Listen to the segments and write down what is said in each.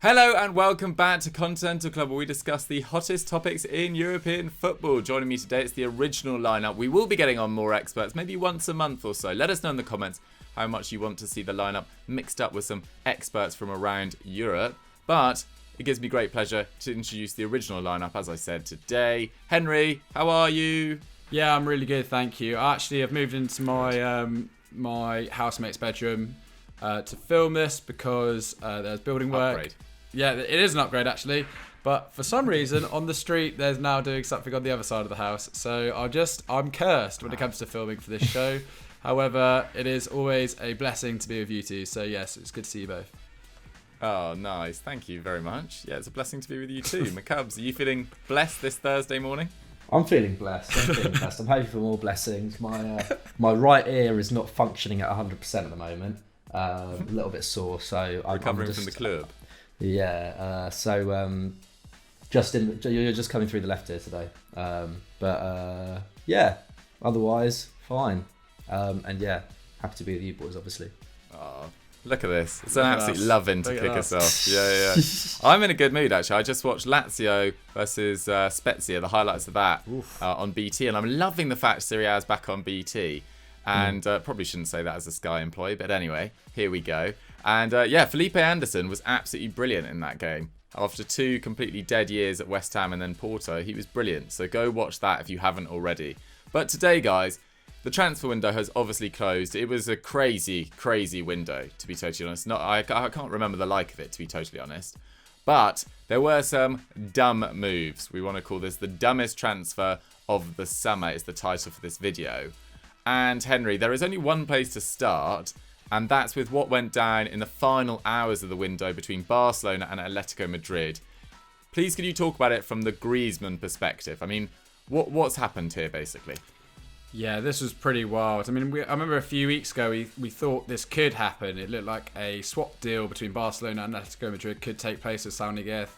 Hello and welcome back to Continental Club, where we discuss the hottest topics in European football. Joining me today, it's the original lineup. We will be getting on more experts, maybe once a month or so. Let us know in the comments how much you want to see the lineup mixed up with some experts from around Europe. But it gives me great pleasure to introduce the original lineup, as I said today. Henry, how are you? Yeah, I'm really good, thank you. I've moved into my my housemate's bedroom to film this because there's building work. Upgrade. Yeah, it is an upgrade actually, but for some reason on the street there's now doing something on the other side of the house. So I'm cursed when it comes to filming for this show. However, it is always a blessing to be with you two. So yes, it's good to see you both. Oh, nice. Thank you very much. Yeah, it's a blessing to be with you too. McCubs, are you feeling blessed this Thursday morning? I'm feeling blessed. I'm hoping for more blessings. My right ear is not functioning at 100% at the moment. A little bit sore, so Recovering from the club. Yeah. You're just coming through the left ear today. Yeah. Otherwise, fine. And yeah, happy to be with you boys, obviously. Oh, look at this. It's an absolute loving to kick us off. Yeah. I'm in a good mood, actually. I just watched Lazio versus Spezia, the highlights of that on BT, and I'm loving the fact Serie A is back on BT. And probably shouldn't say that as a Sky employee, but anyway, here we go. And Felipe Anderson was absolutely brilliant in that game. After 2 completely dead years at West Ham and then Porto, he was brilliant. So go watch that if you haven't already. But today, guys, the transfer window has obviously closed. It was a crazy, crazy window, to be totally honest. I can't remember the like of it, to be totally honest. But there were some dumb moves. We want to call this the dumbest transfer of the summer is the title for this video. And Henry, there is only one place to start, and that's with what went down in the final hours of the window between Barcelona and Atletico Madrid. Please, could you talk about it from the Griezmann perspective? I mean, what's happened here, basically? Yeah, this was pretty wild. I mean, I remember a few weeks ago we thought this could happen. It looked like a swap deal between Barcelona and Atletico Madrid could take place with Sauniguez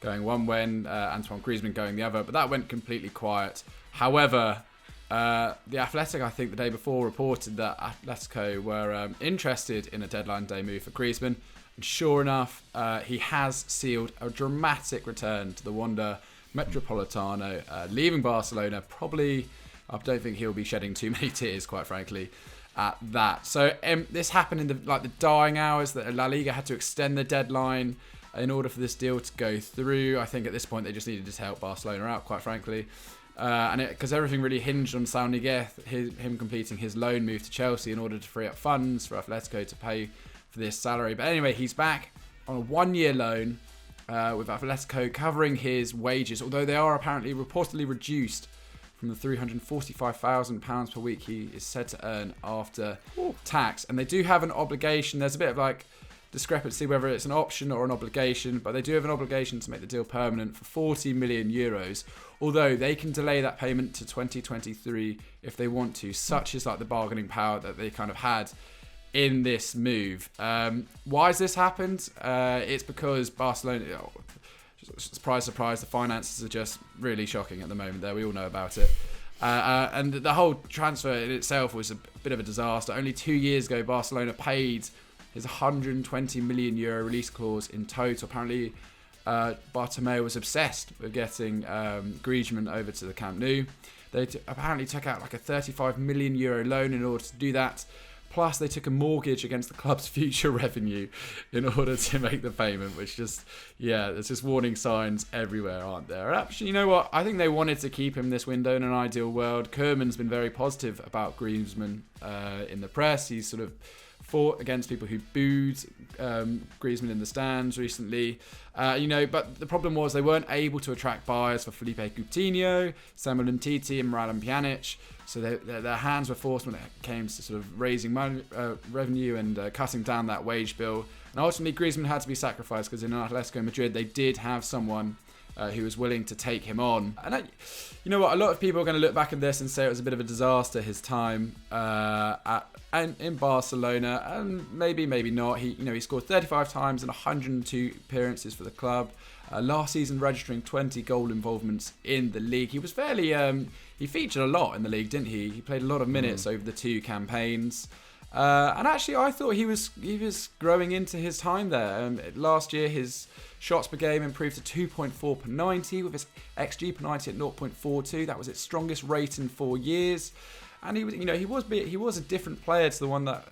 going one way and Antoine Griezmann going the other, but that went completely quiet. However, the Athletic, I think the day before, reported that Atletico were interested in a deadline day move for Griezmann. And sure enough, he has sealed a dramatic return to the Wanda Metropolitano, leaving Barcelona. Probably, I don't think he'll be shedding too many tears, quite frankly, at that. So this happened in the dying hours that La Liga had to extend the deadline in order for this deal to go through. I think at this point they just needed to help Barcelona out, quite frankly. Because everything really hinged on Sauniguez, him completing his loan move to Chelsea in order to free up funds for Atletico to pay for this salary. But anyway, he's back on a 1-year loan with Atletico covering his wages, although they are apparently reportedly reduced from the £345,000 per week he is said to earn after tax. And they do have an obligation. There's a bit of discrepancy whether it's an option or an obligation, but they do have an obligation to make the deal permanent for 40 million euros, although they can delay that payment to 2023 if they want to. Such is the bargaining power that they kind of had in this move. Why has this happened? It's because Barcelona, surprise, surprise, the finances are just really shocking at the moment there. We all know about it. And the whole transfer in itself was a bit of a disaster. Only 2 years ago, Barcelona paid his 120 million euro release clause in total. Apparently, Bartomeu was obsessed with getting Griezmann over to the Camp Nou. They apparently took out a 35 million euro loan in order to do that. Plus, they took a mortgage against the club's future revenue in order to make the payment, which there's just warning signs everywhere, aren't there? And actually, you know what? I think they wanted to keep him this window in an ideal world. Koeman's been very positive about Griezmann in the press. He's sort of fought against people who booed Griezmann in the stands recently. But the problem was they weren't able to attract buyers for Felipe Coutinho, Samuel Umtiti and Miralem Pjanic. So their hands were forced when it came to sort of raising money, revenue and cutting down that wage bill. And ultimately, Griezmann had to be sacrificed because in Atletico Madrid, they did have someone who was willing to take him on. And you know what? A lot of people are going to look back at this and say it was a bit of a disaster, his time in Barcelona, and maybe not. He scored 35 times in 102 appearances for the club. Last season, registering 20 goal involvements in the league. He was fairly he featured a lot in the league, didn't he? He played a lot of minutes over the 2 campaigns. And actually, I thought he was growing into his time there. Last year, his shots per game improved to 2.4 per 90, with his XG per 90 at 0.42. That was its strongest rate in 4 years. And he was a different player to the one that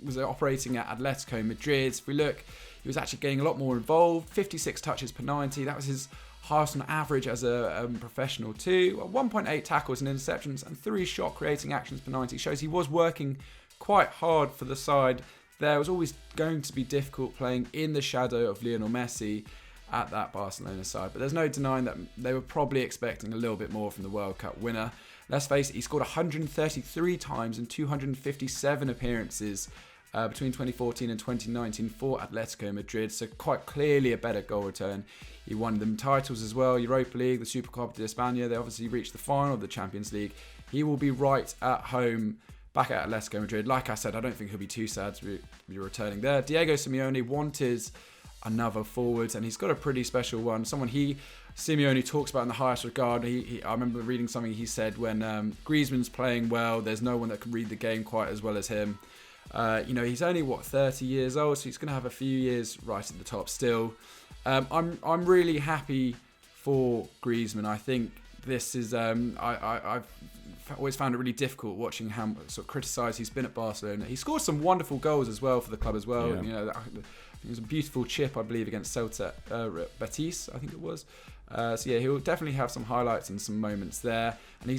was operating at Atletico Madrid. If we look, he was actually getting a lot more involved. 56 touches per 90. That was his highest on average as a professional too. 1.8 tackles and interceptions and 3 shot creating actions per 90. Shows he was working quite hard for the side. There was always going to be difficult playing in the shadow of Lionel Messi at that Barcelona side. But there's no denying that they were probably expecting a little bit more from the World Cup winner. Let's face it, he scored 133 times in 257 appearances between 2014 and 2019 for Atletico Madrid, so quite clearly a better goal return. He won them titles as well, Europa League, the Supercopa de España. They obviously reached the final of the Champions League. He will be right at home back at Atletico Madrid. Like I said, I don't think he'll be too sad to be returning there. Diego Simeone wanted another forward, and he's got a pretty special one. Someone Simeone talks about in the highest regard. I remember reading something he said when Griezmann's playing well, there's no one that can read the game quite as well as him. He's only 30 years old, so he's going to have a few years right at the top still. I'm really happy for Griezmann. I think this is I've always found it really difficult watching how sort of criticised he's been at Barcelona. He scored some wonderful goals as well for the club as well. Yeah. It was a beautiful chip, I believe, against Celta Betis, I think it was. He'll definitely have some highlights and some moments there. And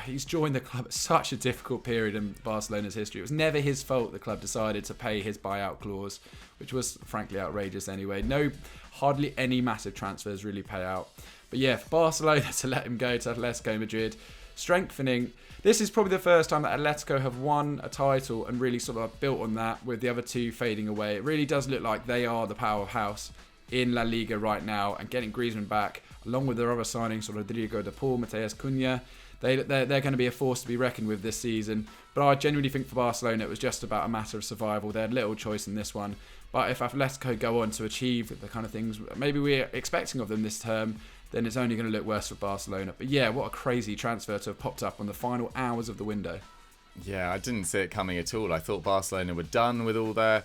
he's joined the club at such a difficult period in Barcelona's history. It was never his fault the club decided to pay his buyout clause, which was frankly outrageous anyway. Hardly any massive transfers really pay out. But yeah, for Barcelona to let him go to Atletico Madrid, strengthening. This is probably the first time that Atletico have won a title and really sort of built on that, with the other two fading away. It really does look like they are the powerhouse in La Liga right now, and getting Griezmann back, along with their other signings, sort of Rodrigo de Paul, Matheus Cunha, they're going to be a force to be reckoned with this season. But I genuinely think for Barcelona it was just about a matter of survival. They had little choice in this one. But if Atletico go on to achieve the kind of things maybe we're expecting of them this term, then it's only going to look worse for Barcelona. But yeah, what a crazy transfer to have popped up on the final hours of the window. Yeah, I didn't see it coming at all. I thought Barcelona were done with all their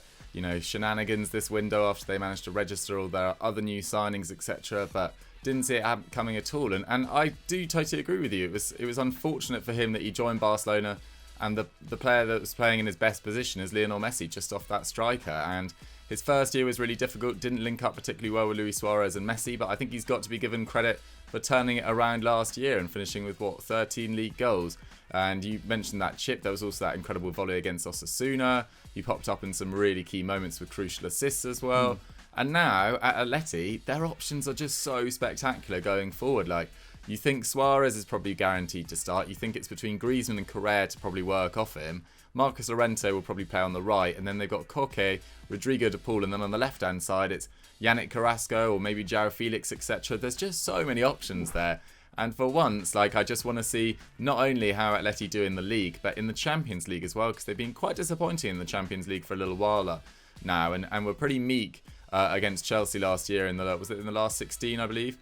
shenanigans this window after they managed to register all their other new signings, etc. But didn't see it coming at all. And I do totally agree with you. It was unfortunate for him that he joined Barcelona, and the player that was playing in his best position is Lionel Messi, just off that striker. And his first year was really difficult, didn't link up particularly well with Luis Suarez and Messi, but I think he's got to be given credit for turning it around last year and finishing with 13 league goals. And you mentioned that chip. There was also that incredible volley against Osasuna. He popped up in some really key moments with crucial assists as well. And now at Atleti, their options are just so spectacular going forward. Like, you think Suarez is probably guaranteed to start. You think it's between Griezmann and Correa to probably work off him. Marcos Llorente will probably play on the right, and then they've got Koke, Rodrigo de Paul, and then on the left-hand side it's Yannick Carrasco or maybe João Felix, etc. There's just so many options there. And for once, I just want to see not only how Atleti do in the league, but in the Champions League as well, because they've been quite disappointing in the Champions League for a little while now, and were pretty meek against Chelsea last year in the last 16, I believe,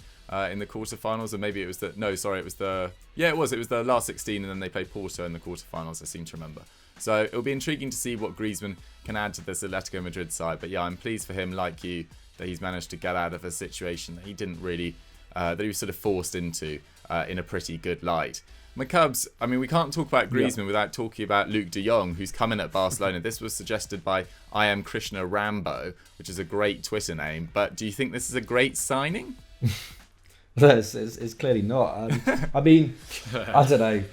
in the quarterfinals, or maybe it was the last 16, and then they played Porto in the quarterfinals, I seem to remember. So it'll be intriguing to see what Griezmann can add to this Atletico Madrid side. But yeah, I'm pleased for him, like you, that he's managed to get out of a situation that he didn't really, that he was sort of forced into in a pretty good light. My Cubs, I mean, we can't talk about Griezmann without talking about Luuk De Jong, who's coming at Barcelona. This was suggested by I Am Krishna Rambo, which is a great Twitter name. But do you think this is a great signing? It's clearly not. I mean, I don't know.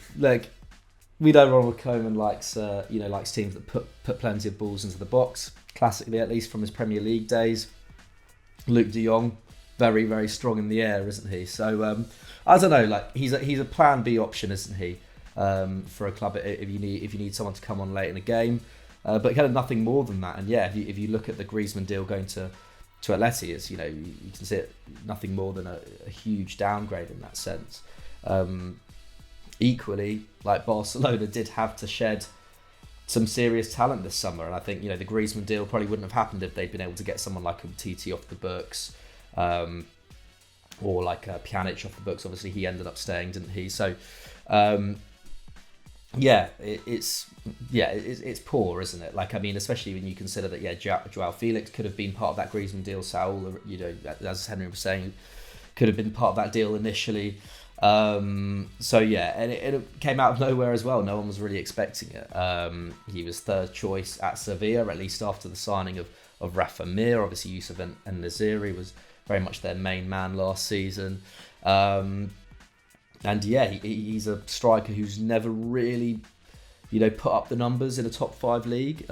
We know Ronald Koeman likes teams that put plenty of balls into the box. Classically, at least from his Premier League days, Luuk De Jong, very, very strong in the air, isn't he? So I don't know. He's a Plan B option, isn't he? For a club if you need someone to come on late in a game, but kind of nothing more than that. And yeah, if you look at the Griezmann deal going to Atleti, it's you can see it nothing more than a huge downgrade in that sense. Equally, Barcelona did have to shed some serious talent this summer, and I think the Griezmann deal probably wouldn't have happened if they'd been able to get someone like Umtiti off the books, or Pjanic off the books. Obviously, he ended up staying, didn't he? So I it's poor, isn't it? Like, I mean, especially when you consider that, Joao Felix could have been part of that Griezmann deal. Saul, as Henry was saying, could have been part of that deal initially. And it came out of nowhere as well. No one was really expecting it. He was third choice at Sevilla, at least after the signing of Rafa Mir. Obviously, Yusuf and Naziri was very much their main man last season. He's a striker who's never really, put up the numbers in a top 5 league.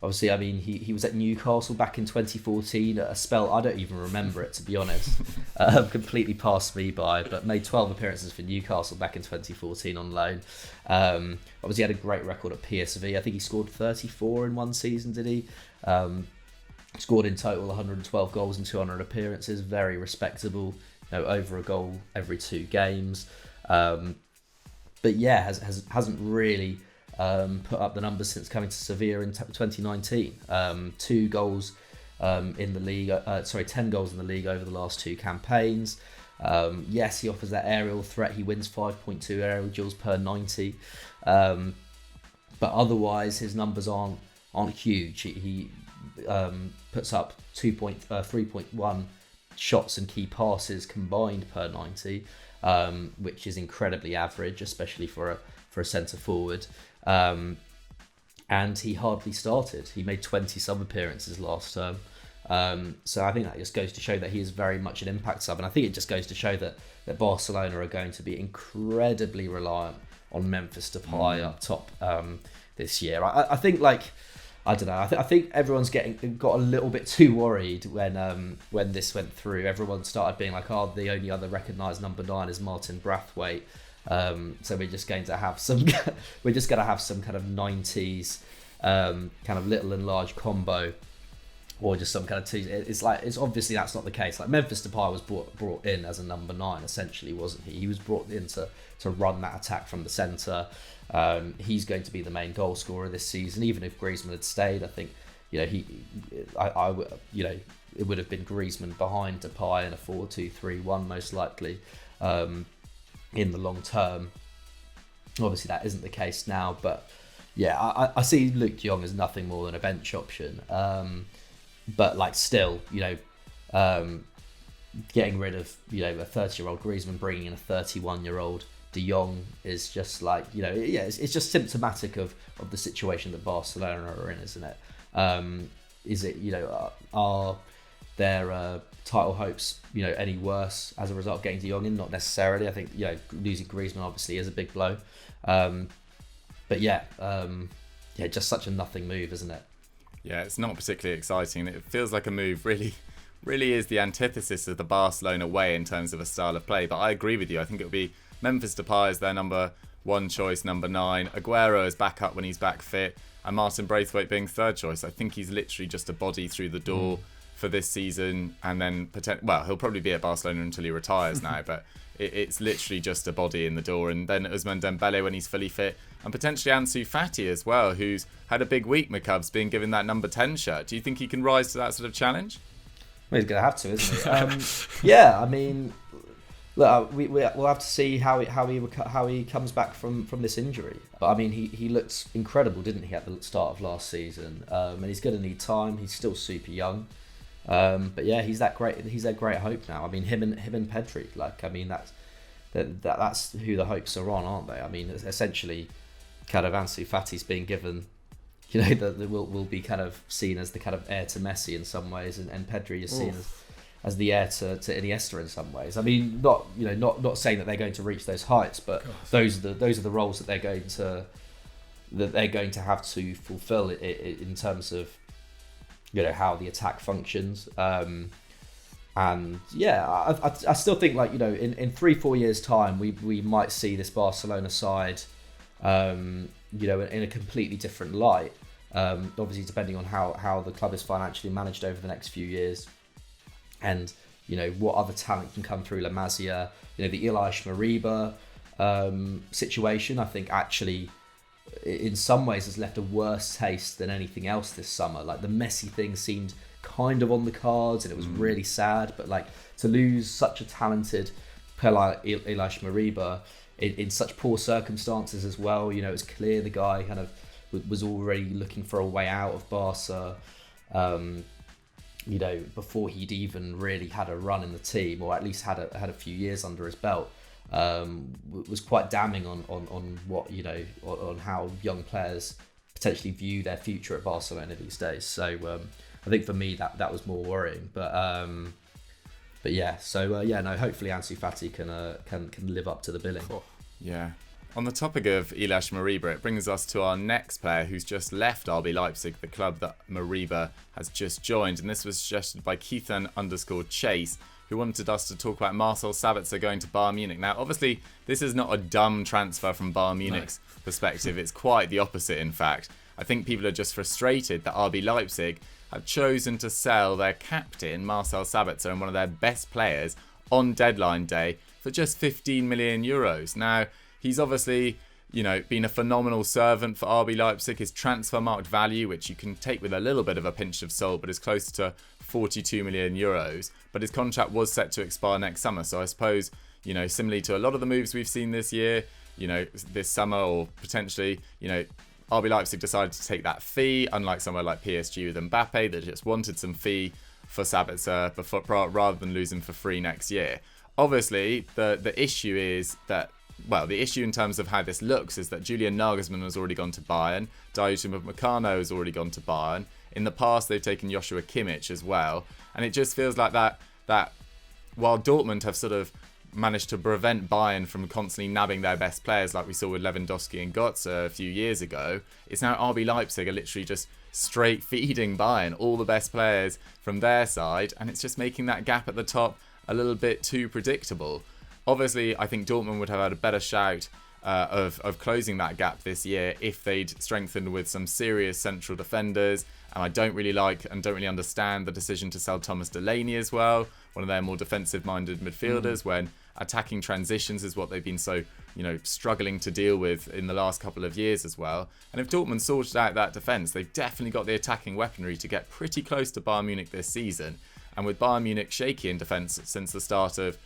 Obviously, I mean, he was at Newcastle back in 2014 at a spell, I don't even remember it, to be honest. Completely passed me by, but made 12 appearances for Newcastle back in 2014 on loan. Obviously, had a great record at PSV. I think he scored 34 in one season, did he? Scored in total 112 goals in 200 appearances. Very respectable, over a goal every 2 games. Hasn't really put up the numbers since coming to Sevilla in 2019. 2 goals in the league. 10 goals in the league over the last 2 campaigns. He offers that aerial threat. He wins 5.2 aerial duels per 90. But otherwise, his numbers aren't huge. He puts up 3.1 shots and key passes combined per 90, which is incredibly average, especially for a centre forward. And he hardly started. He made 20 sub appearances last term. So I think that just goes to show that he is very much an impact sub. And I think it just goes to show that Barcelona are going to be incredibly reliant on Memphis Depay up top this year. I think, I don't know. I think everyone's got a little bit too worried when this went through. Everyone started being like, the only other recognised number 9 is Martin Braithwaite. So we're just going to have some kind of 90s kind of little and large combo, or just some kind of two. It's obviously that's not the case. Like, Memphis Depay was brought in as a number 9, essentially, wasn't he? He was brought in to run that attack from the centre. He's going to be the main goal scorer this season. Even if Griezmann had stayed, I think it would have been Griezmann behind Depay in a 4-2-3-1 most likely in the long term. Obviously, that isn't the case now, but I see Luuk De Jong as nothing more than a bench option. But still, getting rid of a 30-year-old Griezmann, bringing in a 31-year-old De Jong is just it's just symptomatic of the situation that Barcelona are in, isn't it? Is it are their title hopes any worse as a result of getting De Jong in? Not necessarily. I think losing Griezmann obviously is a big blow, just such a nothing move, isn't it? Yeah, it's not particularly exciting. It feels like a move really is the antithesis of the Barcelona way in terms of a style of play. But I agree with you. I think it would be Memphis Depay as their number 1 choice, number 9. Aguero is back up when he's back fit, and Martin Braithwaite being 3rd choice. I think he's literally just a body through the door for this season, and then he'll probably be at Barcelona until he retires now. But it's literally just a body in the door, and then Ousmane Dembele when he's fully fit, and potentially Ansu Fati as well, who's had a big week. McCubs being given that number 10 shirt. Do you think he can rise to that sort of challenge? Well, he's going to have to, isn't he? I mean, look, we'll have to see how he comes back from this injury. But I mean, he looked incredible, didn't he, at the start of last season? And he's going to need time. He's still super young. He's that great hope now. I mean, him and Pedri. That's who the hopes are on, aren't they? I mean, essentially, kind of Ansu Fati's being given, will be kind of seen as the kind of heir to Messi in some ways, and Pedri is seen as the heir to Iniesta in some ways. I mean, not saying that they're going to reach those heights, but those are the roles that they're going to have to fulfill in terms of how the attack functions. I still think in 3-4 years time we might see this Barcelona side in a completely different light, obviously depending on how the club is financially managed over the next few years, and what other talent can come through La Masia. The Elias Mariba situation, I think, actually in some ways has left a worse taste than anything else this summer. Like, the Messi thing seemed kind of on the cards, and it was really sad, but to lose such a talented player like Elias Mariba in such poor circumstances as well. You know, it was clear the guy kind of was already looking for a way out of Barca. You know, before he'd even really had a run in the team, or at least had a few years under his belt, was quite damning on what, you know, on how young players potentially view their future at Barcelona these days. So I think for me that was more worrying. But yeah, so no, hopefully Ansu Fati can live up to the billing. Oh, yeah. On the topic of Ilaix Moriba, it brings us to our next player who's just left RB Leipzig, the club that Moriba has just joined. And this was suggested by Keithan_Chase, who wanted us to talk about Marcel Sabitzer going to Bayern Munich. Now, obviously, this is not a dumb transfer from Bayern Munich's perspective. It's quite the opposite, in fact. I think people are just frustrated that RB Leipzig have chosen to sell their captain, Marcel Sabitzer, and one of their best players on deadline day for just 15 million euros. Now, he's obviously, you know, been a phenomenal servant for RB Leipzig. His transfer market value, which you can take with a little bit of a pinch of salt, but is close to 42 million euros. But his contract was set to expire next summer. So I suppose, you know, similarly to a lot of the moves we've seen this year, you know, this summer, or potentially, you know, RB Leipzig decided to take that fee, unlike somewhere like PSG with Mbappe that just wanted some fee for Sabitzer rather than lose him for free next year. Obviously, the issue is that, well, the issue in terms of how this looks is that Julian Nagelsmann has already gone to Bayern. Dayot Upamecano has already gone to Bayern. In the past, they've taken Joshua Kimmich as well. And it just feels like that while Dortmund have sort of managed to prevent Bayern from constantly nabbing their best players, like we saw with Lewandowski and Götze a few years ago, it's now RB Leipzig are literally just straight feeding Bayern all the best players from their side. And it's just making that gap at the top a little bit too predictable. Obviously, I think Dortmund would have had a better shout of closing that gap this year if they'd strengthened with some serious central defenders. And I don't really like and don't really understand the decision to sell Thomas Delaney as well, one of their more defensive-minded midfielders, when attacking transitions is what they've been so, you know, struggling to deal with in the last couple of years as well. And if Dortmund sorted out that defence, they've definitely got the attacking weaponry to get pretty close to Bayern Munich this season. And with Bayern Munich shaky in defence since the start of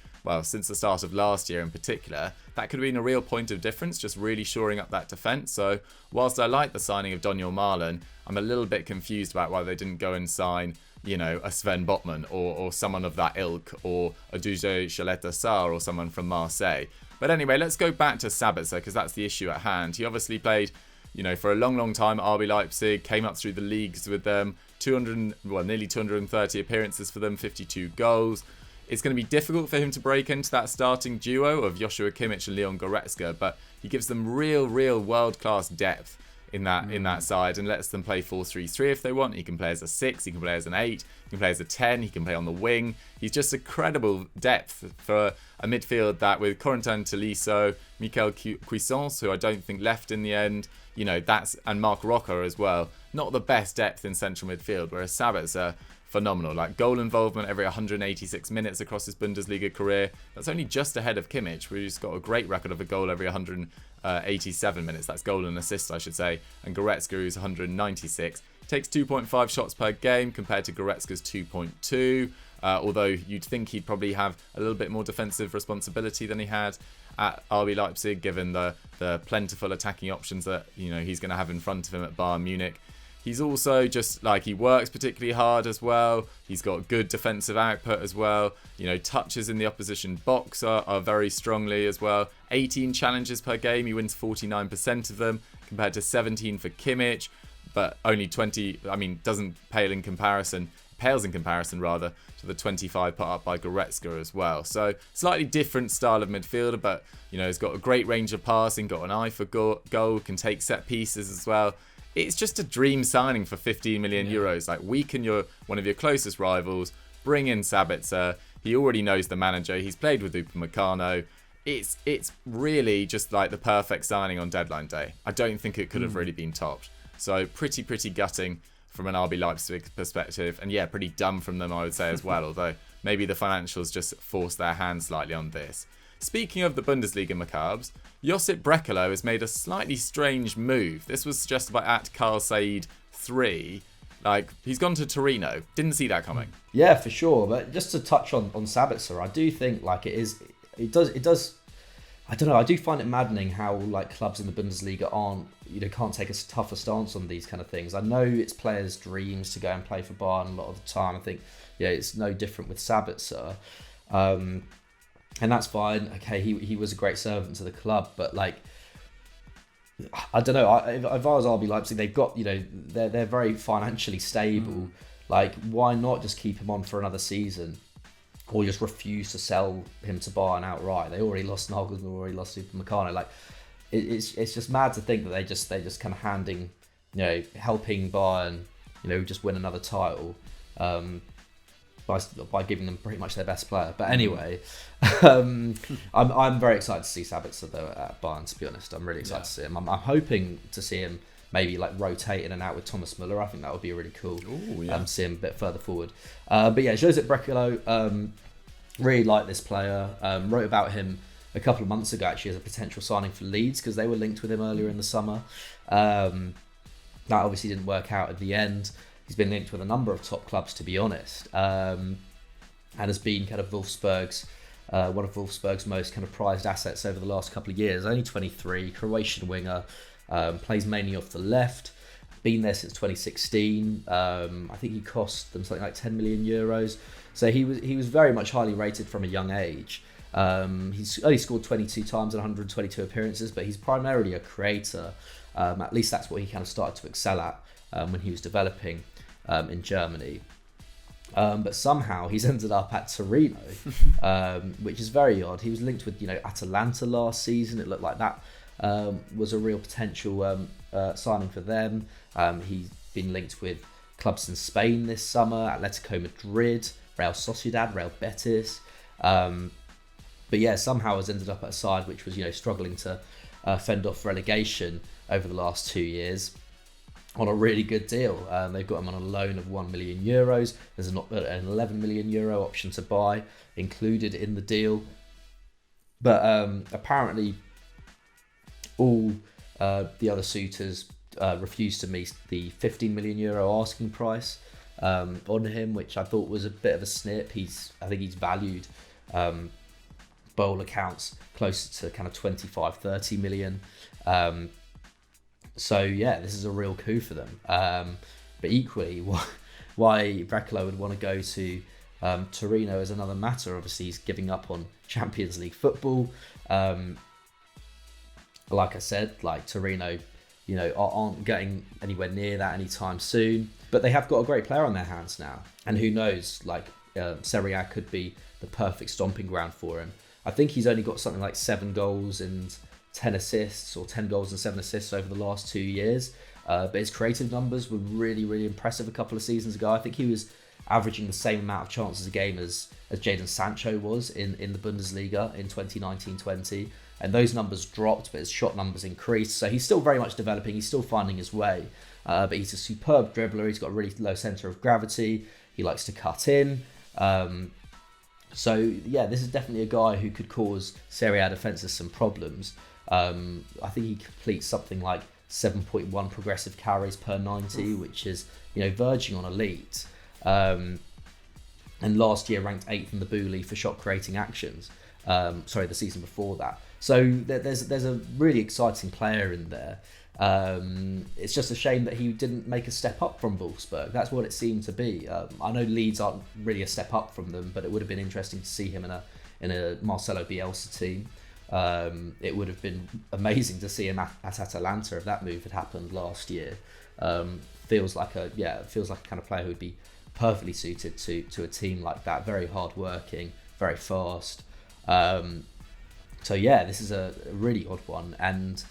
last year in particular, that could have been a real point of difference, just really shoring up that defence. So whilst I like the signing of Daniel Malen, I'm a little bit confused about why they didn't go and sign, you know, a Sven Botman or someone of that ilk, or a Duje Chaleta-Sarr or someone from Marseille. But anyway, let's go back to Sabitzer, because that's the issue at hand. He obviously played, you know, for a long time at RB Leipzig, came up through the leagues with them, nearly 230 appearances for them, 52 goals. It's going to be difficult for him to break into that starting duo of Joshua Kimmich and Leon Goretzka, but he gives them real world-class depth in that side and lets them play 4-3-3 if they want. He can play as a 6, he can play as an 8, he can play as a 10, he can play on the wing. He's just a credible depth for a midfield that, with Corentin Tolisso, Michael Cuisance, who I don't think left in the end, you know, and Marc Roca as well, not the best depth in central midfield, whereas Sabitzer, phenomenal. Like, goal involvement every 186 minutes across his Bundesliga career. That's only just ahead of Kimmich, who's got a great record of a goal every 187 minutes. That's goal and assist, I should say. And Goretzka, who's 196. Takes 2.5 shots per game compared to Goretzka's 2.2. Although you'd think he'd probably have a little bit more defensive responsibility than he had at RB Leipzig, given the plentiful attacking options that, you know, he's going to have in front of him at Bayern Munich. He's also just, like, he works particularly hard as well. He's got good defensive output as well. You know, touches in the opposition box are very strongly as well. 18 challenges per game. He wins 49% of them compared to 17 for Kimmich, but only 20, pales in comparison to the 25 put up by Goretzka as well. So slightly different style of midfielder, but, you know, he's got a great range of passing, got an eye for goal, can take set pieces as well. It's just a dream signing for 15 million euros. Like, weaken one of your closest rivals, bring in Sabitzer. He already knows the manager. He's played with Upamecano. It's really just like the perfect signing on deadline day. I don't think it could have really been topped. So pretty gutting from an RB Leipzig perspective. And yeah, pretty dumb from them, I would say, as well. Although maybe the financials just forced their hand slightly on this. Speaking of the Bundesliga macabres, Josep Brekalo has made a slightly strange move. This was suggested by @CarlSaid3. Like, he's gone to Torino. Didn't see that coming. Yeah, for sure. But just to touch on Sabitzer, I do think, like, it does I don't know. I do find it maddening how like clubs in the Bundesliga can't take a tougher stance on these kind of things. I know it's players' dreams to go and play for Bayern a lot of the time. I think it's no different with Sabitzer, and that's fine. Okay, he was a great servant to the club, but like I don't know. If I was RB Leipzig, they've got they're very financially stable. Like why not just keep him on for another season? Or just refuse to sell him to Bayern outright. They already lost Nagelsmann, already lost Upamecano. Like it's just mad to think that they just kind of handing, helping Bayern, just win another title, by giving them pretty much their best player. But anyway, I'm very excited to see Sabitzer though at Bayern. To be honest, I'm really excited to see him. I'm hoping to see him maybe like rotate in and out with Thomas Müller. I think that would be really cool. See him a bit further forward. But yeah, Josep Brekalo, really like this player. Wrote about him a couple of months ago actually as a potential signing for Leeds because they were linked with him earlier in the summer. That obviously didn't work out at the end. He's been linked with a number of top clubs, to be honest, and has been kind of Wolfsburg's one of Wolfsburg's most kind of prized assets over the last couple of years. Only 23, Croatian winger. Plays mainly off the left, been there since 2016. I think he cost them something like 10 million euros. So he was very much highly rated from a young age. He's only scored 22 times in 122 appearances, but he's primarily a creator. At least that's what he kind of started to excel at when he was developing in Germany. But somehow he's ended up at Torino, which is very odd. He was linked with Atalanta last season. It looked like that was a real potential signing for them. He's been linked with clubs in Spain this summer, Atletico Madrid, Real Sociedad, Real Betis. But yeah, somehow has ended up at a side which was struggling to fend off relegation over the last 2 years on a really good deal. They've got him on a loan of 1 million euros. There's an 11 million euro option to buy included in the deal. But apparently all the other suitors refused to meet the 15 million euro asking price on him, which I thought was a bit of a snip. I think he's valued by all accounts closer to kind of 25-30 million. So yeah, this is a real coup for them. But equally, why Brekalo would want to go to Torino is another matter. Obviously, he's giving up on Champions League football. Like I said, like Torino, aren't getting anywhere near that anytime soon. But they have got a great player on their hands now, and who knows? Like Serie A could be the perfect stomping ground for him. I think he's only got something like 7 goals and 10 assists, or 10 goals and 7 assists over the last 2 years. But his creative numbers were really, really impressive a couple of seasons ago. I think he was averaging the same amount of chances a game as Jadon Sancho was in the Bundesliga in 2019-20. And those numbers dropped, but his shot numbers increased. So he's still very much developing. He's still finding his way. But he's a superb dribbler. He's got a really low centre of gravity. He likes to cut in. So yeah, this is definitely a guy who could cause Serie A defences some problems. I think he completes something like 7.1 progressive carries per 90, which is verging on elite. And last year ranked 8th in the Bully for shot creating actions. The season before that. So there's a really exciting player in there. It's just a shame that he didn't make a step up from Wolfsburg. That's what it seemed to be. I know Leeds aren't really a step up from them, but it would have been interesting to see him in a Marcelo Bielsa team. It would have been amazing to see him at Atalanta if that move had happened last year. Feels like a kind of player who would be perfectly suited to a team like that. Very hard working, very fast. So yeah, this is a really odd one, and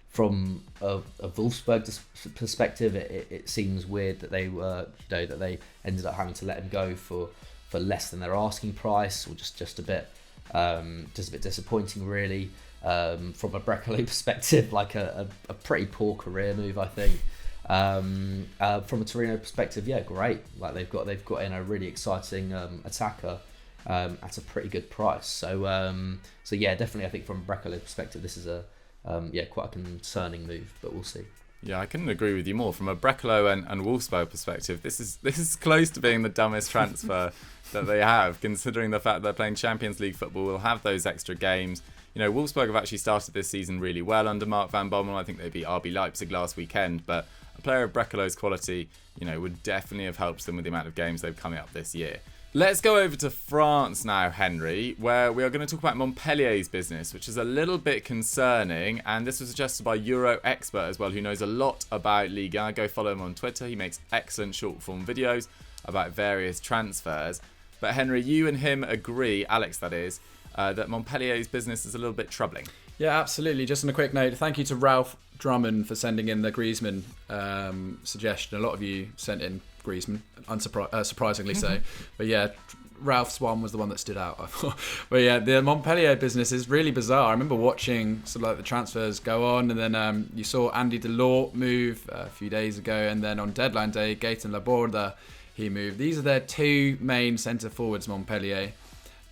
from a Wolfsburg perspective, it seems weird that they were that they ended up having to let him go for less than their asking price, or just a bit disappointing really. From a Brekalo perspective, like a pretty poor career move, I think. From a Torino perspective, yeah, great. Like they've got in a really exciting attacker at a pretty good price. So yeah, definitely I think from a Brekalo perspective, this is quite a concerning move, but we'll see. Yeah, I couldn't agree with you more. From a Brekalo and Wolfsburg perspective, this is close to being the dumbest transfer that they have, considering the fact they're playing Champions League football, will have those extra games. Wolfsburg have actually started this season really well under Mark van Bommel. I think they beat RB Leipzig last weekend, but a player of Brekalo's quality, would definitely have helped them with the amount of games they've coming up this year. Let's go over to France now, Henry, where we are going to talk about Montpellier's business, which is a little bit concerning. And this was suggested by Euro Expert as well, who knows a lot about Ligue 1. Go follow him on Twitter. He makes excellent short-form videos about various transfers. But Henry, you and him agree, Alex that is, that Montpellier's business is a little bit troubling. Yeah, absolutely. Just on a quick note, thank you to Ralph Drummond for sending in the Griezmann suggestion. A lot of you sent in Griezmann, surprisingly so. But yeah, Ralph's one was the one that stood out, I thought. But yeah, the Montpellier business is really bizarre. I remember watching sort of like the transfers go on, and then you saw Andy Delort move a few days ago, and then on deadline day, Gaëtan Laborde, he moved. These are their two main centre forwards, Montpellier.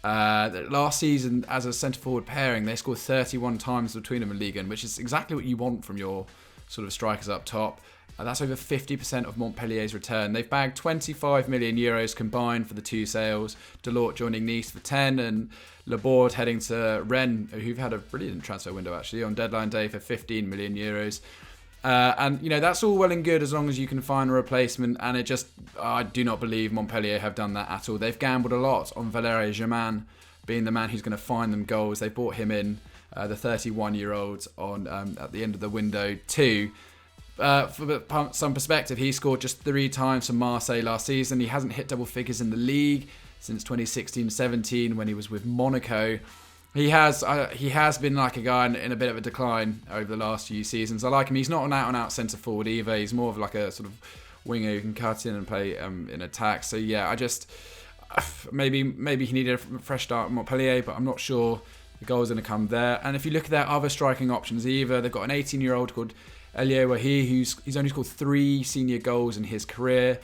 Last season, as a centre forward pairing, they scored 31 times between them in Ligue 1, which is exactly what you want from your sort of strikers up top. That's over 50% of Montpellier's return. They've bagged 25 million euros combined for the two sales. Delort joining Nice for 10, and Laborde heading to Rennes, who've had a brilliant transfer window actually on deadline day for 15 million euros. And that's all well and good as long as you can find a replacement. And I do not believe Montpellier have done that at all. They've gambled a lot on Valère Germain being the man who's going to find them goals. They brought him in, the 31-year-old, on at the end of the window too. For some perspective, he scored just 3 times for Marseille last season. He hasn't hit double figures in the league since 2016-17 when he was with Monaco. He has been like a guy in a bit of a decline over the last few seasons. I like him. He's not an out-and-out centre forward either. He's more of like a sort of winger who can cut in and play in attack. So yeah, maybe he needed a fresh start at Montpellier, but I'm not sure the goal is going to come there. And if you look at their other striking options, either they've got an 18-year-old called Elie Wahi, he's only scored 3 senior goals in his career.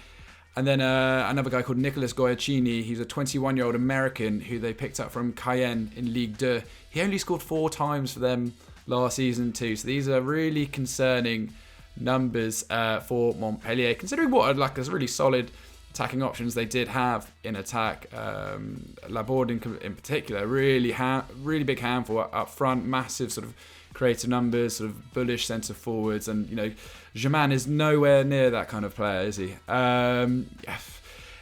And then another guy called Nicolas Goiacchini. He's a 21-year-old American who they picked up from Cayenne in Ligue 2. He only scored 4 times for them last season too. So these are really concerning numbers for Montpellier, considering what like a really solid attacking options they did have in attack. Laborde in particular, really big handful up front, massive sort of creative numbers, sort of bullish centre forwards, and Germain is nowhere near that kind of player, is he?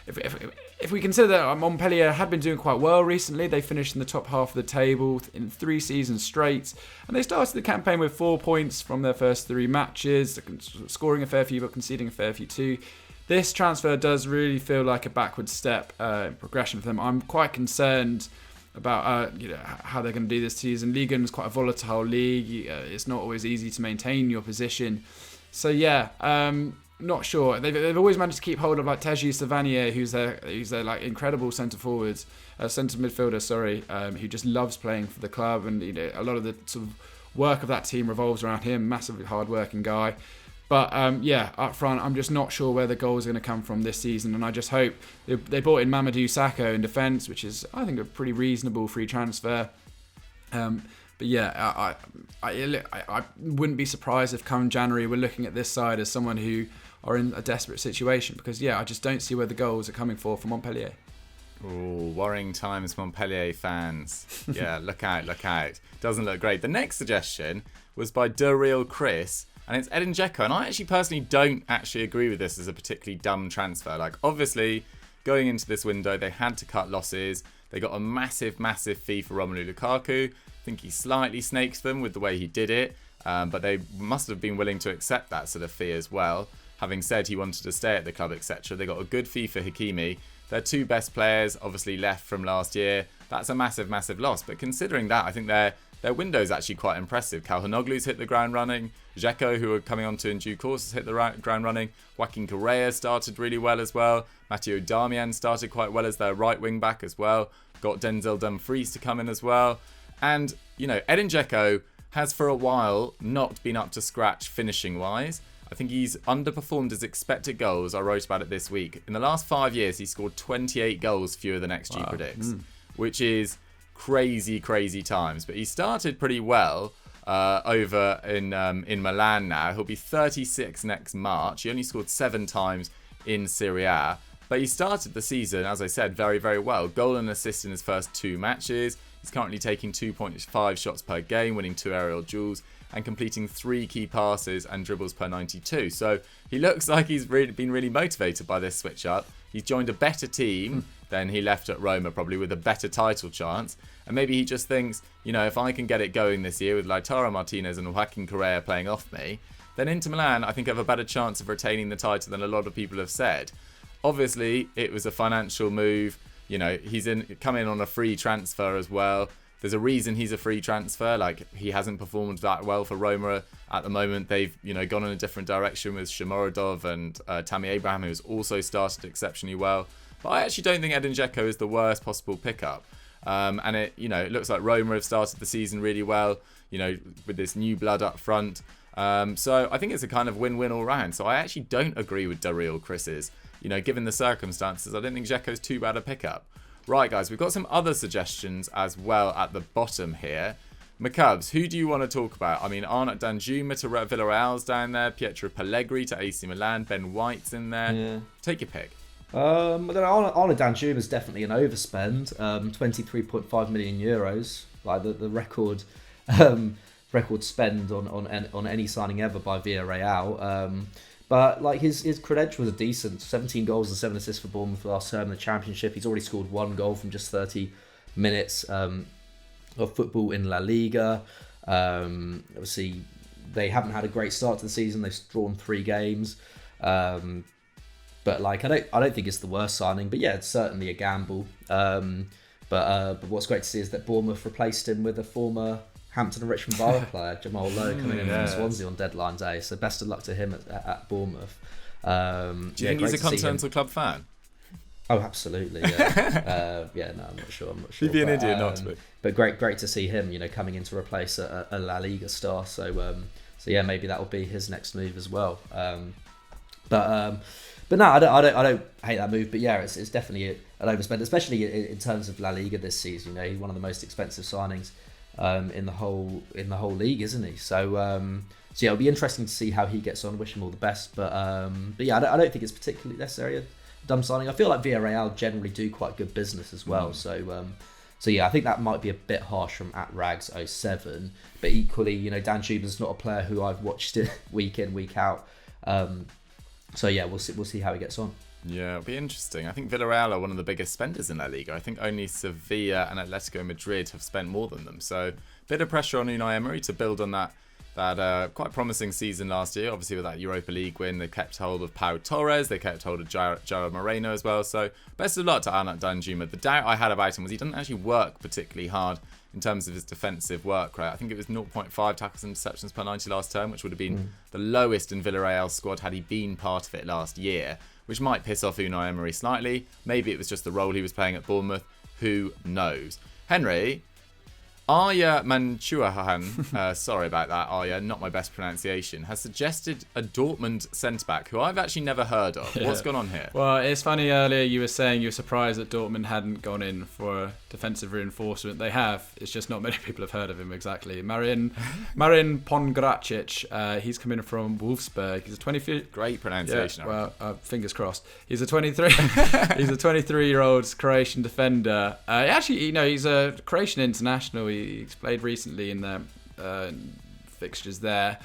If we consider that Montpellier had been doing quite well recently, they finished in the top half of the table in 3 seasons straight, and they started the campaign with 4 points from their first 3 matches, scoring a fair few but conceding a fair few too. This transfer does really feel like a backward step in progression for them. I'm quite concerned about how they're going to do this season. Ligue 1 is quite a volatile league. It's not always easy to maintain your position. So yeah, not sure. They've always managed to keep hold of like Teji Savanier, who's their like incredible centre midfielder, who just loves playing for the club, and a lot of the sort of work of that team revolves around him. Massively hard-working guy. But up front, I'm just not sure where the goals are going to come from this season, and I just hope they brought in Mamadou Sakho in defence, which is, I think, a pretty reasonable free transfer. But yeah, I wouldn't be surprised if come January we're looking at this side as someone who are in a desperate situation, because I just don't see where the goals are coming for Montpellier. Oh, worrying times, Montpellier fans. Yeah, look out. Doesn't look great. The next suggestion was by De Real Chris. And it's Edin Dzeko, and I actually personally don't actually agree with this as a particularly dumb transfer. Like, obviously, going into this window, they had to cut losses. They got a massive fee for Romelu Lukaku. I think he slightly snakes them with the way he did it, but they must have been willing to accept that sort of fee as well. Having said he wanted to stay at the club, etc., they got a good fee for Hakimi. Their 2 best players obviously left from last year. That's a massive loss. But considering that, I think their window is actually quite impressive. Calhanoglu's hit the ground running. Dzeko, who are coming on to in due course, has hit the ground running. Joaquin Correa started really well as well. Matteo Darmian started quite well as their right wing back as well. Got Denzel Dumfries to come in as well. And, Edin Dzeko has for a while not been up to scratch finishing wise. I think he's underperformed his expected goals. I wrote about it this week. In the last 5 years, he's scored 28 goals fewer than XG predicts, which is crazy times. But he started pretty well. over in Milan now. He'll be 36 next March. He only scored 7 times in Serie A. But he started the season, as I said, very, very well. Goal and assist in his first 2 matches. He's currently taking 2.5 shots per game, winning 2 aerial duels, and completing 3 key passes and dribbles per 92. So he looks like he's been really motivated by this switch up. He's joined a better team than he left at Roma, probably with a better title chance. And maybe he just thinks, if I can get it going this year with Lautaro Martinez and Joaquin Correa playing off me, then Inter Milan, I think, have a better chance of retaining the title than a lot of people have said. Obviously, it was a financial move. He's come in on a free transfer as well. There's a reason he's a free transfer. Like, he hasn't performed that well for Roma at the moment. They've, gone in a different direction with Shomurodov and Tammy Abraham, who's also started exceptionally well. But I actually don't think Edin Dzeko is the worst possible pickup. And it looks like Roma have started the season really well, with this new blood up front. So I think it's a kind of win-win all round. So I actually don't agree with Daryl Chris's. Given the circumstances, I don't think Dzeko's too bad a pickup. Right, guys, we've got some other suggestions as well at the bottom here. McCubs, who do you want to talk about? I mean, Arnaut Danjuma to Villarreal's down there, Pietro Pellegrini to AC Milan, Ben White's in there. Yeah. Take your pick. Arnaut Danjuma is definitely an overspend. 23.5 million euros, like the record spend on any signing ever by Villarreal. But like his credentials are decent. 17 goals and 7 assists for Bournemouth last term in the Championship. He's already scored 1 goal from just 30 minutes of football in La Liga. Obviously, they haven't had a great start to the season. They've drawn 3 games. But like I don't think it's the worst signing. But yeah, it's certainly a gamble. But what's great to see is that Bournemouth replaced him with a former Hampton and Richmond Borough player, Jamal Lowe, coming in from Swansea on deadline day. So best of luck to him at Bournemouth. Do you think he's a Continental Club fan? Oh, absolutely. Yeah. No, I'm not sure. He'd be an idiot not to be. But great to see him, coming in to replace a La Liga star. So yeah, maybe that will be his next move as well. But no, I don't hate that move. But yeah, it's definitely an overspend, especially in terms of La Liga this season. He's one of the most expensive signings in the whole league, isn't he? So yeah, it'll be interesting to see how he gets on. Wish him all the best. But yeah, I don't think it's particularly necessarily a dumb signing. I feel like Villarreal generally do quite good business as well. So yeah, I think that might be a bit harsh from @Rags07. But equally, Danjuma's not a player who I've watched it week in, week out. So yeah, we'll see how he gets on. Yeah, it'll be interesting. I think Villarreal are one of the biggest spenders in La Liga. I think only Sevilla and Atletico Madrid have spent more than them. So a bit of pressure on Unai Emery to build on that quite promising season last year. Obviously with that Europa League win, they kept hold of Pau Torres. They kept hold of Jared Moreno as well. So best of luck to Arnaut Danjuma. The doubt I had about him was he doesn't actually work particularly hard in terms of his defensive work rate. I think it was 0.5 tackles and interceptions per 90 last term, which would have been the lowest in Villarreal's squad had he been part of it last year, which might piss off Unai Emery slightly. Maybe it was just the role he was playing at Bournemouth. Who knows? Henry, Arya Manchuahan, sorry about that, Arya, not my best pronunciation, has suggested a Dortmund centre-back, who I've actually never heard of. Yeah. What's gone on here? Well, it's funny, earlier you were saying you were surprised that Dortmund hadn't gone in for defensive reinforcement. They have. It's just not many people have heard of him exactly. Marin Pongracic, he's coming from Wolfsburg. He's a 23... Great pronunciation. Yeah, well, fingers crossed. He's a 23-year-old Croatian defender. Actually, he's a Croatian international. He's played recently in the fixtures there.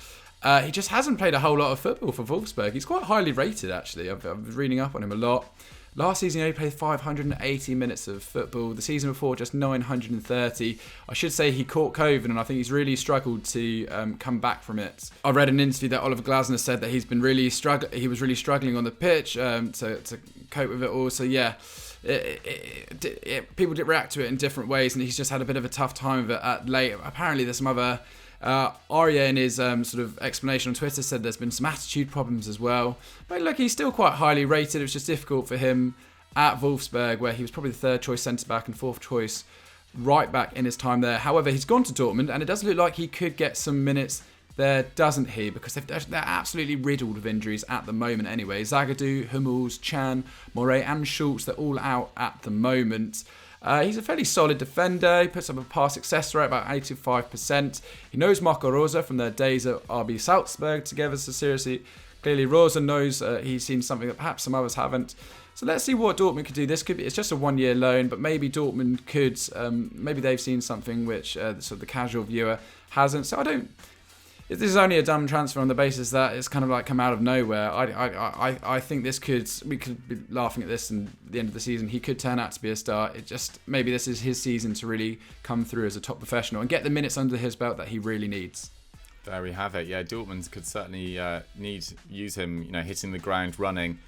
He just hasn't played a whole lot of football for Wolfsburg. He's quite highly rated, actually. I've been reading up on him a lot. Last season, he only played 580 minutes of football. The season before, just 930. I should say he caught COVID, and I think he's really struggled to come back from it. I read an interview that Oliver Glasner said that he's been really he was really struggling on the pitch to cope with it all. So yeah. People did react to it in different ways, and he's just had a bit of a tough time of it at late. Apparently there's some other Arya in his sort of explanation on Twitter said there's been some attitude problems as well, but look, he's still quite highly rated. It was just difficult for him at Wolfsburg, where he was probably the third choice centre back and fourth choice right back in his time there. However, he's gone to Dortmund, and it does look like he could get some minutes there, doesn't he? Because they're absolutely riddled with injuries at the moment anyway. Zagadou, Hummels, Chan, Moret and Schultz, they're all out at the moment. He's a fairly solid defender. He puts up a pass success rate about 85%. He knows Marco Rosa from their days at RB Salzburg together. So seriously, clearly Rosa knows he's seen something that perhaps some others haven't. So let's see what Dortmund could do. It's just a 1-year loan, but maybe Dortmund could, maybe they've seen something which sort of the casual viewer hasn't. So this is only a dumb transfer on the basis that it's kind of like come out of nowhere. I think we could be laughing at this and at the end of the season he could turn out to be a star. Maybe this is his season to really come through as a top professional and get the minutes under his belt that he really needs. There we have it. Yeah, Dortmund could certainly use him, hitting the ground running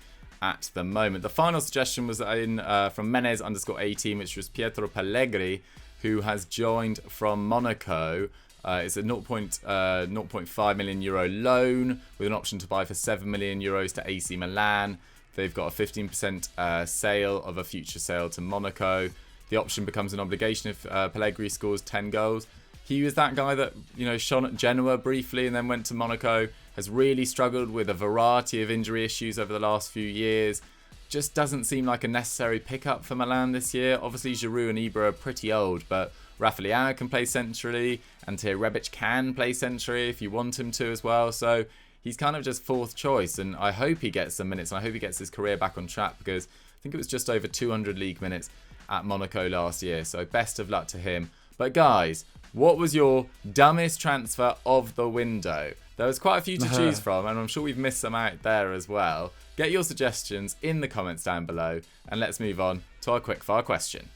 at the moment. The final suggestion was from Menez_18, which was Pietro Pellegrini, who has joined from Monaco. It's a 0.5 million euro loan with an option to buy for 7 million euros to AC Milan. They've got a 15% sale of a future sale to Monaco. The option becomes an obligation if Pellegrini scores 10 goals. He was that guy that shone at Genoa briefly and then went to Monaco. Has really struggled with a variety of injury issues over the last few years. Just doesn't seem like a necessary pickup for Milan this year. Obviously, Giroud and Ibra are pretty old, but Rafa Leao can play centrally, and Ante Rebic can play centrally if you want him to as well. So he's kind of just fourth choice, and I hope he gets some minutes, and I hope he gets his career back on track, because I think it was just over 200 league minutes at Monaco last year. So best of luck to him. But guys, what was your dumbest transfer of the window? There was quite a few to choose from, and I'm sure we've missed some out there as well. Get your suggestions in the comments down below, and let's move on to our quickfire question.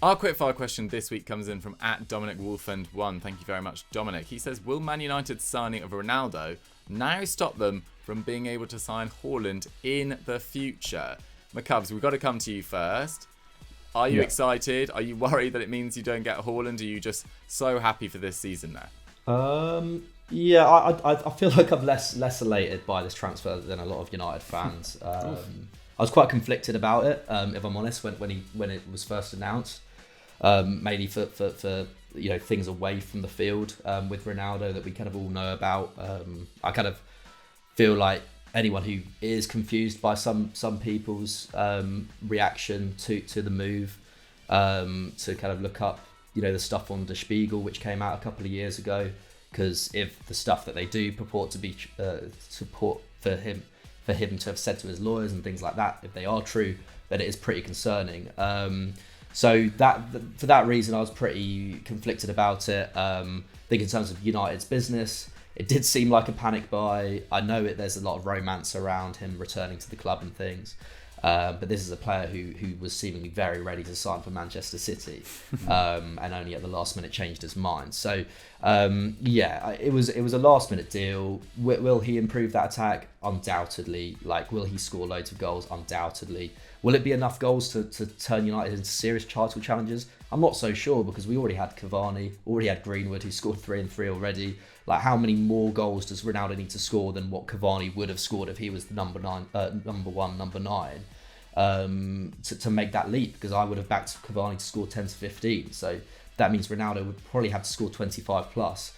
Our quickfire question this week comes in from @DominicWolfend1. Thank you very much, Dominic. He says, will Man United's signing of Ronaldo now stop them from being able to sign Haaland in the future? McCubs, we've got to come to you first. Are you excited? Are you worried that it means you don't get Haaland? Are you just so happy for this season now? Yeah, I feel like I'm less elated by this transfer than a lot of United fans. I was quite conflicted about it, if I'm honest, when it was first announced. Mainly for things away from the field with Ronaldo that we kind of all know about. I kind of feel like anyone who is confused by some people's reaction to the move, to kind of look up the stuff on Der Spiegel which came out a couple of years ago, because if the stuff that they do purport to be support for him to have said to his lawyers and things like that, if they are true, then it is pretty concerning. So for that reason, I was pretty conflicted about it. I think in terms of United's business, it did seem like a panic buy. I know there's a lot of romance around him returning to the club and things, but this is a player who was seemingly very ready to sign for Manchester City, and only at the last minute changed his mind. So it was a last minute deal. Will he improve that attack? Undoubtedly. Will he score loads of goals? Undoubtedly. Will it be enough goals to turn United into serious title challengers? I'm not so sure, because we already had Cavani, already had Greenwood, who scored 3 and 3 already. How many more goals does Ronaldo need to score than what Cavani would have scored if he was the number 9 to make that leap? Because I would have backed Cavani to score 10 to 15. So that means Ronaldo would probably have to score 25 plus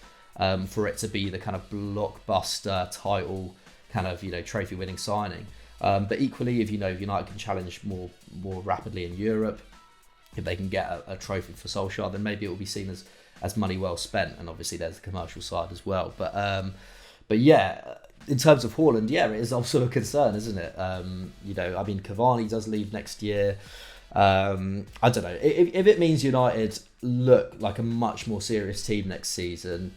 for it to be the kind of blockbuster title kind of trophy winning signing. But equally, if United can challenge more rapidly in Europe, if they can get a trophy for Solskjaer, then maybe it will be seen as money well spent. And obviously there's the commercial side as well. But yeah, in terms of Haaland, it is also a concern, isn't it? Cavani does leave next year. I don't know. If it means United look like a much more serious team next season,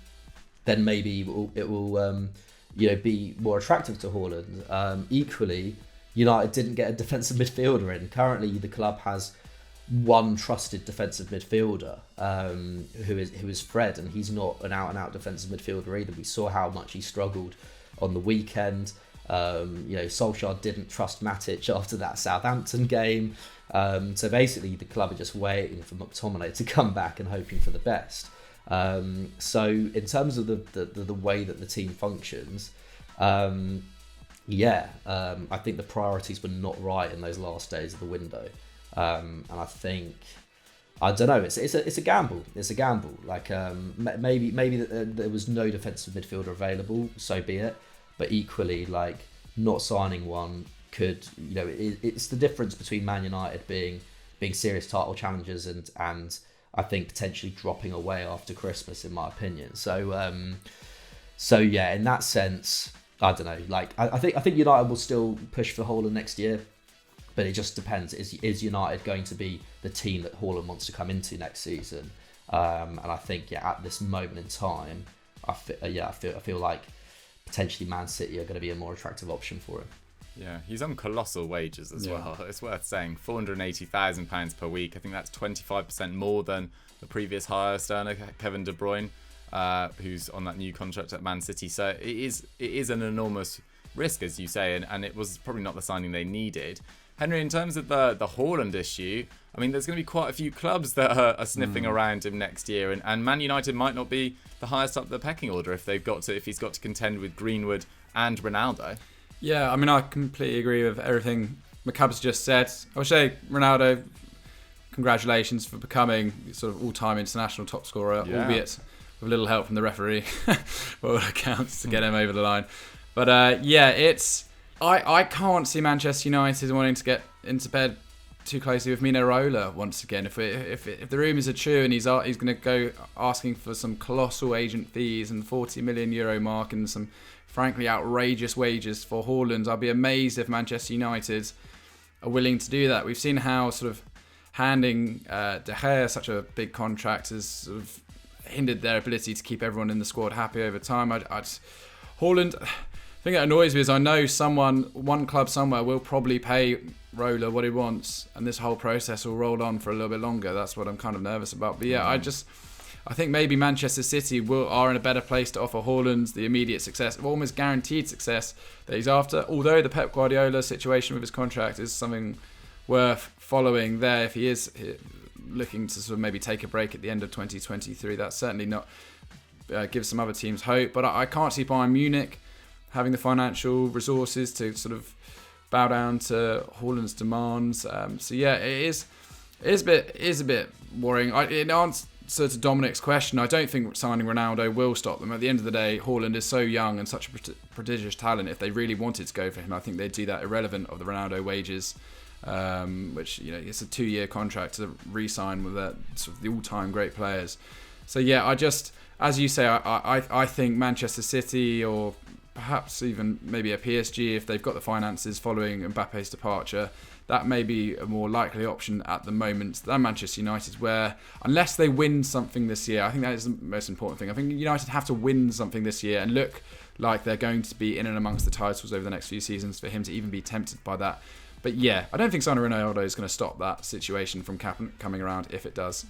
then maybe it will be more attractive to Haaland. Equally, United didn't get a defensive midfielder in. Currently, the club has one trusted defensive midfielder, who is Fred, and he's not an out-and-out defensive midfielder either. We saw how much he struggled on the weekend. Solskjaer didn't trust Matic after that Southampton game. So basically, the club are just waiting for McTominay to come back and hoping for the best. So in terms of the way that the team functions, I think the priorities were not right in those last days of the window. And I think, I don't know, it's a gamble. It's a gamble. Maybe there was no defensive midfielder available, so be it. But equally, not signing one could, it's the difference between Man United being being serious title challengers and I think potentially dropping away after Christmas, in my opinion. So yeah, in that sense, I don't know. Like I think United will still push for Haaland next year, but it just depends. Is United going to be the team that Haaland wants to come into next season? And I think at this moment in time, I feel like potentially Man City are going to be a more attractive option for him. Yeah, he's on colossal wages as well. It's worth saying, £480,000 per week. I think that's 25% more than the previous highest earner, Kevin De Bruyne, who's on that new contract at Man City. So it is an enormous risk, as you say, and it was probably not the signing they needed. Henry, in terms of the Haaland issue, I mean, there's going to be quite a few clubs that are sniffing around him next year, and Man United might not be the highest up the pecking order if he's got to contend with Greenwood and Ronaldo. Yeah, I mean, I completely agree with everything McCubb's just said. I would say, Ronaldo, congratulations for becoming sort of all-time international top scorer, albeit with a little help from the referee, by all accounts, to get him over the line. But I can't see Manchester United wanting to get into bed too closely with Mino Raiola once again. If the rumours are true and he's going to go asking for some colossal agent fees and €40 million mark and some frankly outrageous wages for Haaland, I'll be amazed if Manchester United are willing to do that. We've seen how sort of handing De Gea such a big contract has sort of hindered their ability to keep everyone in the squad happy over time. Haaland, the thing that annoys me is I know one club somewhere will probably pay Raiola what he wants, and this whole process will roll on for a little bit longer. That's what I'm kind of nervous about. But yeah, I think maybe Manchester City are in a better place to offer Haaland the immediate success, almost guaranteed success that he's after. Although the Pep Guardiola situation with his contract is something worth following there, if he is looking to sort of maybe take a break at the end of 2023, that's certainly not gives some other teams hope. But I can't see Bayern Munich having the financial resources to sort of bow down to Haaland's demands. So yeah, it is a bit worrying. In answer to Dominic's question, I don't think signing Ronaldo will stop them. At the end of the day, Haaland is so young and such a prodigious talent. If they really wanted to go for him, I think they'd do that irrelevant of the Ronaldo wages, which it's a 2-year contract to re-sign with sort of the all-time great players. So yeah, as you say, I think Manchester City or perhaps even maybe a PSG, if they've got the finances following Mbappe's departure, that may be a more likely option at the moment than Manchester United, where unless they win something this year, I think that is the most important thing. I think United have to win something this year and look like they're going to be in and amongst the titles over the next few seasons for him to even be tempted by that. But yeah, I don't think signing Ronaldo is going to stop that situation from coming around if it does.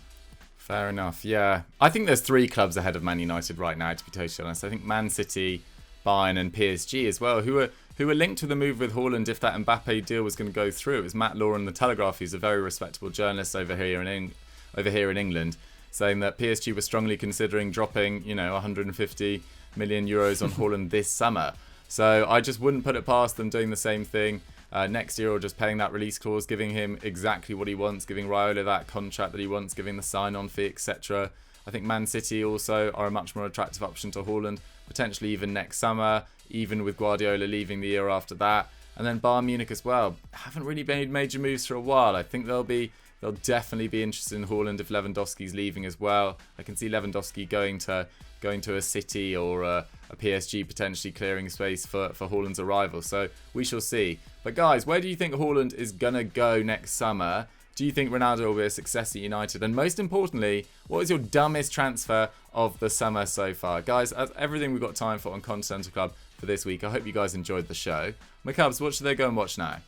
Fair enough, yeah. I think there's 3 clubs ahead of Man United right now, to be totally honest. I think Man City, Bayern and PSG as well, who are linked to the move with Haaland if that Mbappe deal was going to go through. It was Matt Law in The Telegraph, who's a very respectable journalist over here in England, saying that PSG were strongly considering dropping 150 million euros on Haaland this summer. So I just wouldn't put it past them doing the same thing next year, or just paying that release clause, giving him exactly what he wants, giving Raiola that contract that he wants, giving the sign-on fee, etc. I think Man City also are a much more attractive option to Haaland, potentially even next summer, even with Guardiola leaving the year after that. And then Bayern Munich as well. Haven't really made major moves for a while. I think they'll definitely be interested in Haaland if Lewandowski's leaving as well. I can see Lewandowski going to a City or a PSG, potentially clearing space for Haaland's arrival. So we shall see. But guys, where do you think Haaland is going to go next summer? Do you think Ronaldo will be a success at United? And most importantly, what is your dumbest transfer of the summer so far? Guys, that's everything we've got time for on Continental Club for this week. I hope you guys enjoyed the show. McCubbs, what should they go and watch now?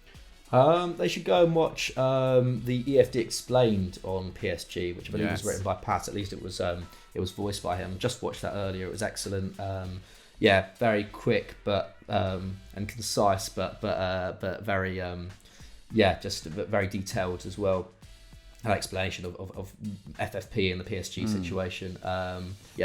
They should go and watch the EFD Explained on PSG, which I believe was written by Pat. At least it was voiced by him. Just watched that earlier. It was excellent. Very quick but and concise, but very just very detailed as well. An explanation of FFP and the PSG situation.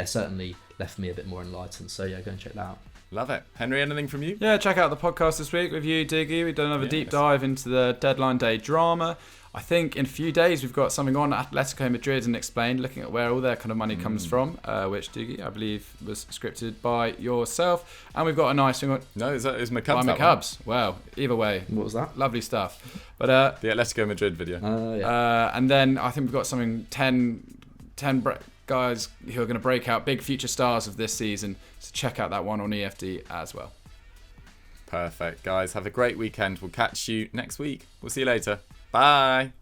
Certainly left me a bit more enlightened. So yeah, go and check that out. Love it. Henry, anything from you? Yeah, check out the podcast this week with you, Diggy. We've done another deep dive into the deadline day drama. I think in a few days we've got something on Atletico Madrid and Explained, looking at where all their kind of money comes from, which, Diggy, I believe was scripted by yourself. And we've got a nice thing on... No, it's McCubs. By McCubs. Wow. Either way. What was that? Lovely stuff. But the Atletico Madrid video. And then I think we've got something 10 guys who are going to break out, big future stars of this season. So check out that one on EFD as well. Perfect, guys. Have a great weekend. We'll catch you next week. We'll see you later. Bye.